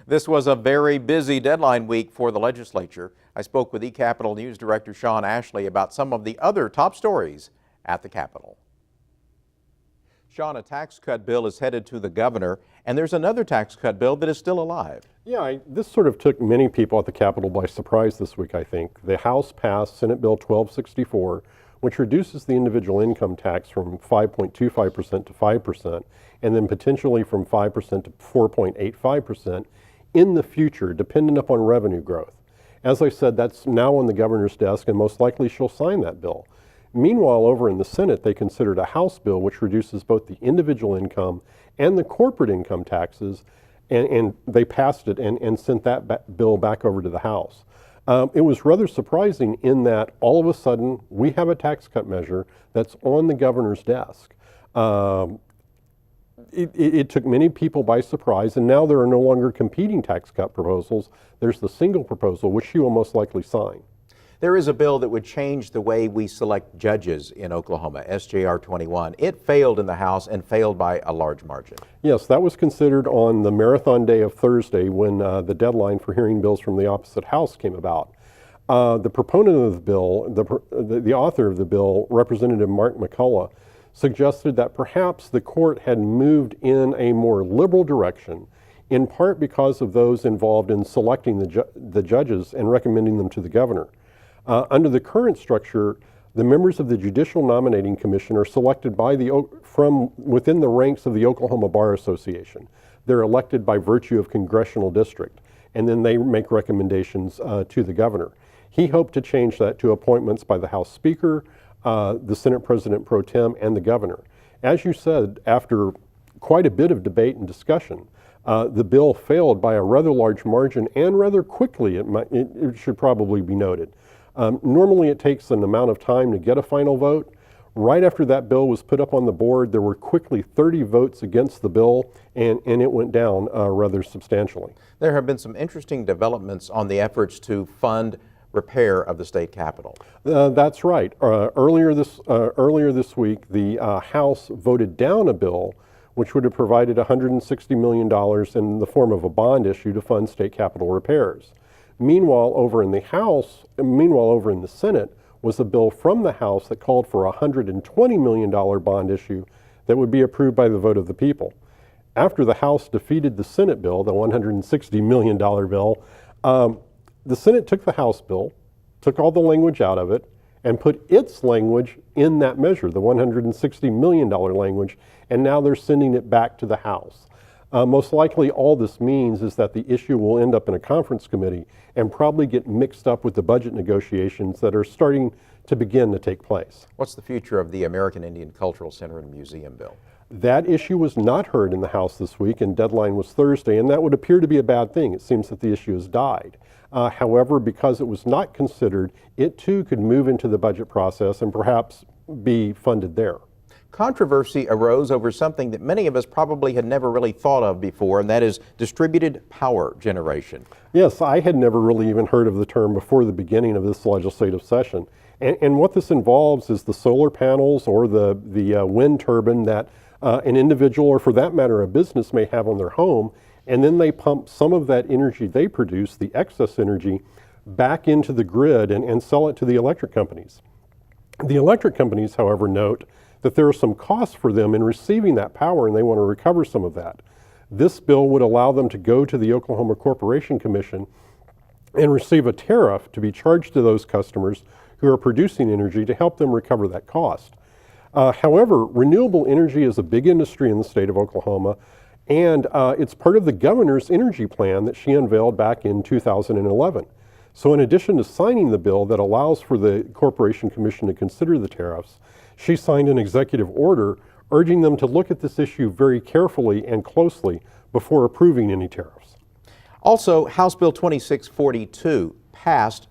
This was a very busy deadline week for the legislature. I spoke with eCapitol News Director Sean Ashley about some of the other top stories at the Capitol. Sean, a tax cut bill is headed to the governor, and there's another tax cut bill that is still alive. Yeah, this sort of took many people at the Capitol by surprise this week, I think. The House passed Senate Bill 1264, which reduces the individual income tax from 5.25% to 5%, and then potentially from 5% to 4.85% in the future, dependent upon revenue growth. As I said, that's now on the governor's desk, and most likely she'll sign that bill. Meanwhile, over in the Senate, they considered a House bill which reduces both the individual income and the corporate income taxes, and they passed it and sent that bill back over to the House. It was rather surprising in that all of a sudden we have a tax cut measure that's on the governor's desk. It took many people by surprise, and now there are no longer competing tax cut proposals. There's the single proposal, which she will most likely sign. There is a bill that would change the way we select judges in Oklahoma, SJR 21. It failed in the House and failed by a large margin. Yes, that was considered on the marathon day of Thursday when the deadline for hearing bills from the opposite House came about. The proponent of the bill, the author of the bill, Representative Mark McCullough, suggested that perhaps the court had moved in a more liberal direction, in part because of those involved in selecting the judges and recommending them to the governor. Under the current structure, the members of the Judicial Nominating Commission are selected from within the ranks of the Oklahoma Bar Association. They're elected by virtue of congressional district, and then they make recommendations to the governor. He hoped to change that to appointments by the House Speaker, the Senate President Pro Tem, and the governor. As you said, after quite a bit of debate and discussion, the bill failed by a rather large margin and rather quickly, it should probably be noted. Normally it takes an amount of time to get a final vote. Right after that bill was put up on the board, there were quickly 30 votes against the bill, and it went down rather substantially. There have been some interesting developments on the efforts to fund repair of the state capitol. That's right. Earlier this week, the House voted down a bill which would have provided $160 million in the form of a bond issue to fund state capitol repairs. Meanwhile, over in the Senate was a bill from the House that called for a $120 million bond issue that would be approved by the vote of the people. After the House defeated the Senate bill, the $160 million bill, the Senate took the House bill, took all the language out of it, and put its language in that measure, the $160 million language, and now they're sending it back to the House. Most likely all this means is that the issue will end up in a conference committee and probably get mixed up with the budget negotiations that are starting to begin to take place. What's the future of the American Indian Cultural Center and Museum bill? That issue was not heard in the House this week, and deadline was Thursday, and that would appear to be a bad thing. It seems that the issue has died. However, because it was not considered, it too could move into the budget process and perhaps be funded there. Controversy arose over something that many of us probably had never really thought of before, and that is distributed power generation. Yes, I had never really even heard of the term before the beginning of this legislative session. And what this involves is the solar panels or the wind turbine that an individual, or for that matter a business, may have on their home, and then they pump some of that energy they produce, the excess energy, back into the grid and sell it to the electric companies. The electric companies, however, note that there are some costs for them in receiving that power, and they want to recover some of that. This bill would allow them to go to the Oklahoma Corporation Commission and receive a tariff to be charged to those customers who are producing energy to help them recover that cost. However, renewable energy is a big industry in the state of Oklahoma, and it's part of the governor's energy plan that she unveiled back in 2011. So in addition to signing the bill that allows for the Corporation Commission to consider the tariffs, she signed an executive order urging them to look at this issue very carefully and closely before approving any tariffs. Also, House Bill 2642 passed,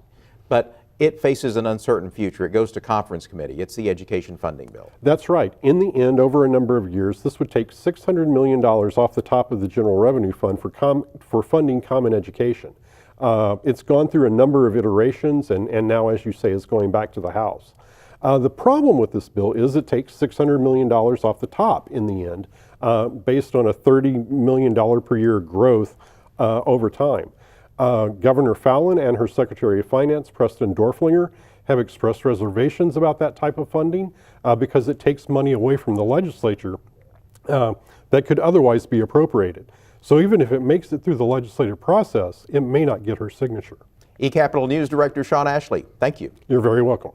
but it faces an uncertain future. It goes to conference committee. It's the education funding bill. That's right. In the end, over a number of years, this would take $600 million off the top of the General Revenue Fund for funding common education. It's gone through a number of iterations, and now, as you say, is going back to the House. The problem with this bill is it takes $600 million off the top in the end, based on a $30 million per year growth over time. Governor Fallon and her Secretary of Finance, Preston Dorflinger, have expressed reservations about that type of funding because it takes money away from the legislature that could otherwise be appropriated. So even if it makes it through the legislative process, it may not get her signature. eCapitol News Director Sean Ashley, thank you. You're very welcome.